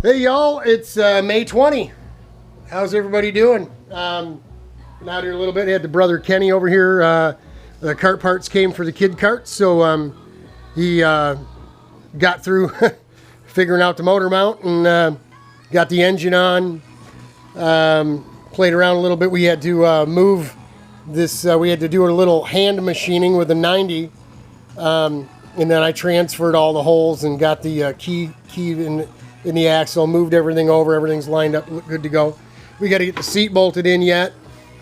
Hey y'all, it's May 20. How's everybody doing? Been out here a little bit. Had the brother Kenny over here. The cart parts came for the kid carts, so he got through figuring out the motor mount and got the engine on. Played around a little bit. We had to move this. We had to do a little hand machining with a 90, and then I transferred all the holes and got the key in the axle, moved everything over, everything's lined up, good to go. We got to get the seat bolted in yet.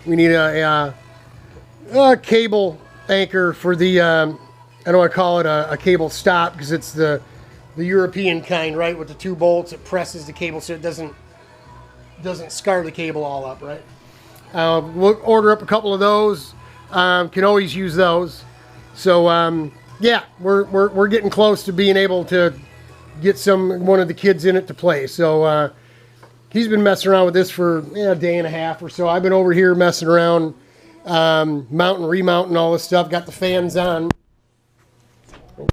We need a cable anchor for the, I don't want to call it a cable stop because it's the European kind, right, with the two bolts. It presses the cable so it doesn't scar the cable all up, right? We'll order up a couple of those. Can always use those. So, yeah, we're getting close to being able to get one of the kids in it to play. So he's been messing around with this for a day and a half or so. I've been over here messing around, mounting, remounting all this stuff. Got the fans on.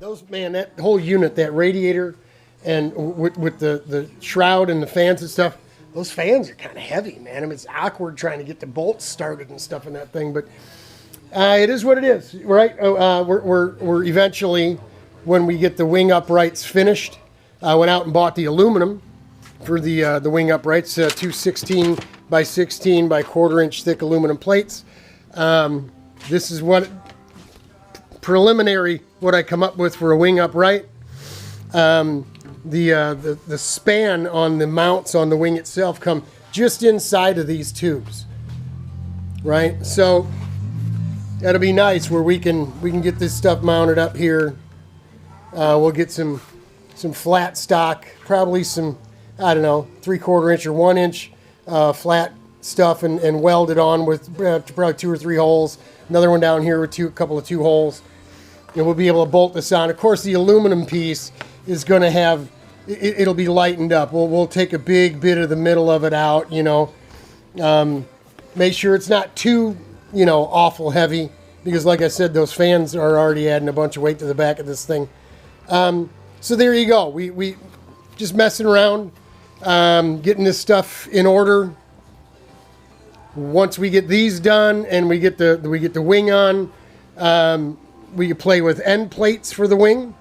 Those, man, that whole unit, that radiator, and with the shroud and the fans and stuff, those fans are kind of heavy, man. I mean, it's awkward trying to get the bolts started and stuff in that thing, but it is what it is, right? We're eventually, when we get the wing uprights finished, I went out and bought the aluminum for the wing uprights, 216 by 16 by 1/4 inch thick aluminum plates. This is preliminary what I come up with for a wing upright. The span on the mounts on the wing itself come just inside of these tubes, right? So that'll be nice where we can get this stuff mounted up here. We'll get some flat stock, probably some, I don't know, 3/4 inch or 1 inch flat stuff and weld it on with probably 2 or 3 holes. Another one down here with a couple of 2 holes. And we'll be able to bolt this on. Of course, the aluminum piece is going to have, it'll be lightened up. We'll take a big bit of the middle of it out, you know. Make sure it's not too, awful heavy. Because like I said, those fans are already adding a bunch of weight to the back of this thing. So there you go. We just messing around, getting this stuff in order. Once we get these done and we get the wing on, we can play with end plates for the wing.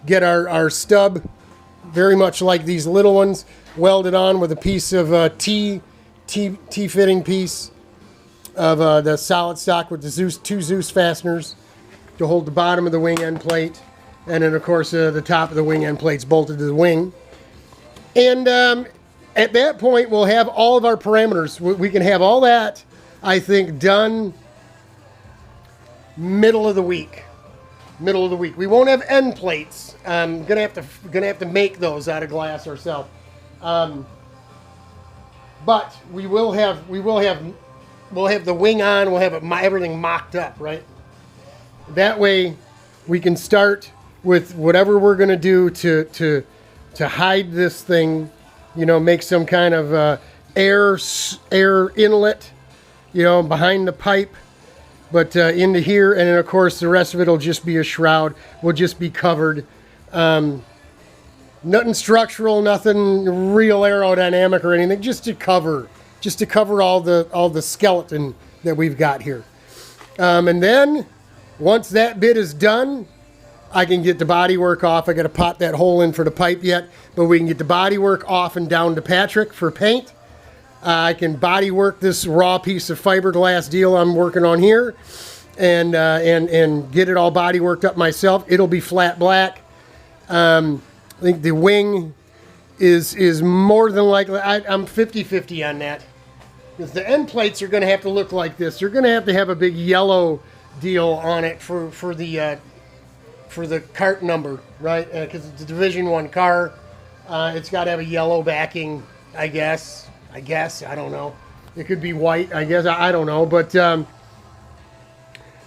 Get our stub, very much like these little ones, welded on with a piece of T-fitting piece of the solid stock with the 2 Zeus fasteners to hold the bottom of the wing end plate. And then, of course, the top of the wing end plate's bolted to the wing. And at that point, we'll have all of our parameters. We can have all that, I think, done middle of the week. Middle of the week. We won't have end plates. Gonna have to make those out of glass ourselves. But we'll have the wing on. We'll have everything mocked up, right? That way, we can start with whatever we're going to do to hide this thing, make some kind of air inlet, behind the pipe, but into here, and then of course the rest of it will just be a shroud. Will just be covered. Nothing structural, nothing real aerodynamic or anything. Just to cover all the skeleton that we've got here. And then once that bit is done, I can get the bodywork off. I got to pop that hole in for the pipe yet, but we can get the bodywork off and down to Patrick for paint. I can bodywork this raw piece of fiberglass deal I'm working on here, and get it all bodyworked up myself. It'll be flat black. I think the wing is more than likely. I'm 50-50 on that, because the end plates are going to have to look like this. You're going to have a big yellow deal on it for the cart number, right? Because it's a Division 1 car. It's got to have a yellow backing, I guess. I don't know. It could be white, I guess. I don't know. But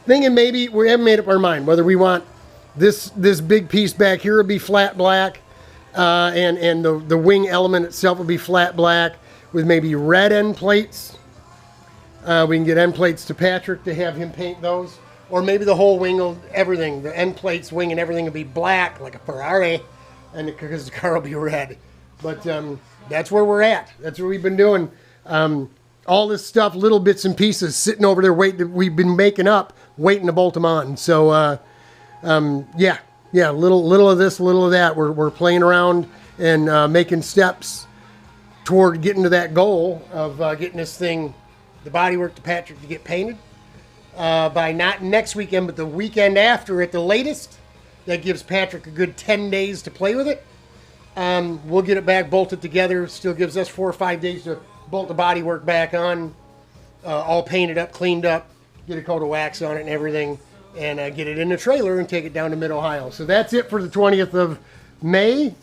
thinking maybe we haven't made up our mind whether we want this big piece back here will be flat black, and the wing element itself will be flat black with maybe red end plates. We can get end plates to Patrick to have him paint those. Or maybe the whole wing, the end plates, wing, and everything will be black, like a Ferrari, and because the car will be red. But that's where we're at. That's what we've been doing. All this stuff, little bits and pieces, sitting over there waiting. We've been making up, waiting to bolt them on. So yeah, little of this, little of that. We're playing around and making steps toward getting to that goal of getting this thing, the bodywork to Patrick, to get painted by not next weekend, but the weekend after at the latest. That gives Patrick a good 10 days to play with it. We'll get it back bolted together. Still gives us 4 or 5 days to bolt the bodywork back on, all painted up, cleaned up, get a coat of wax on it and everything, and get it in the trailer and take it down to Mid-Ohio. So that's it for the 20th of May.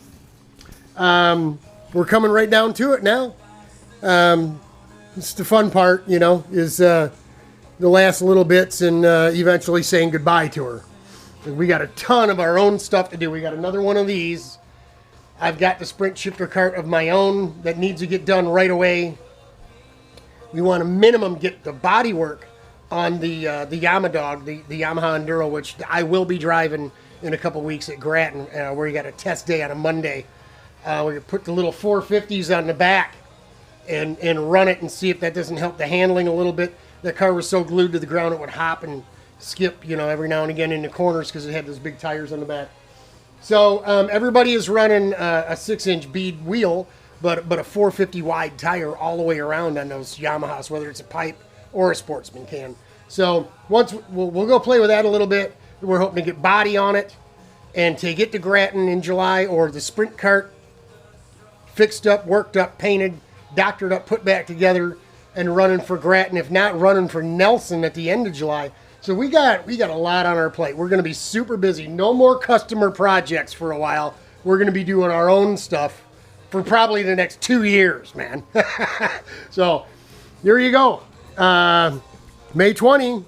We're coming right down to it now. It's the fun part, you know, is the last little bits and eventually saying goodbye to her. We got a ton of our own stuff to do. We got another one of these. I've got the sprint shifter cart of my own that needs to get done right away. We want to minimum get the body work on the Yamadog, the Yamaha Enduro, which I will be driving in a couple weeks at Grattan, where you got a test day on a Monday. We put the little 450s on the back and run it and see if that doesn't help the handling a little bit. The car was so glued to the ground it would hop and skip, you know, every now and again in the corners because it had those big tires on the back. So everybody is running a 6-inch bead wheel, but a 450 wide tire all the way around on those Yamahas, whether it's a pipe or a Sportsman can. So once we'll go play with that a little bit. We're hoping to get body on it and to get to Grattan in July, or the sprint cart fixed up, worked up, painted, doctored up, put back together, and running for Grattan, if not running for Nelson at the end of July. So we got a lot on our plate. We're going to be super busy. No more customer projects for a while. We're going to be doing our own stuff for probably the next 2 years, man. So there you go. May 20.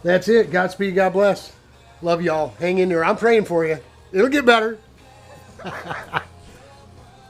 That's it. Godspeed. God bless. Love y'all. Hang in there. I'm praying for you. It'll get better.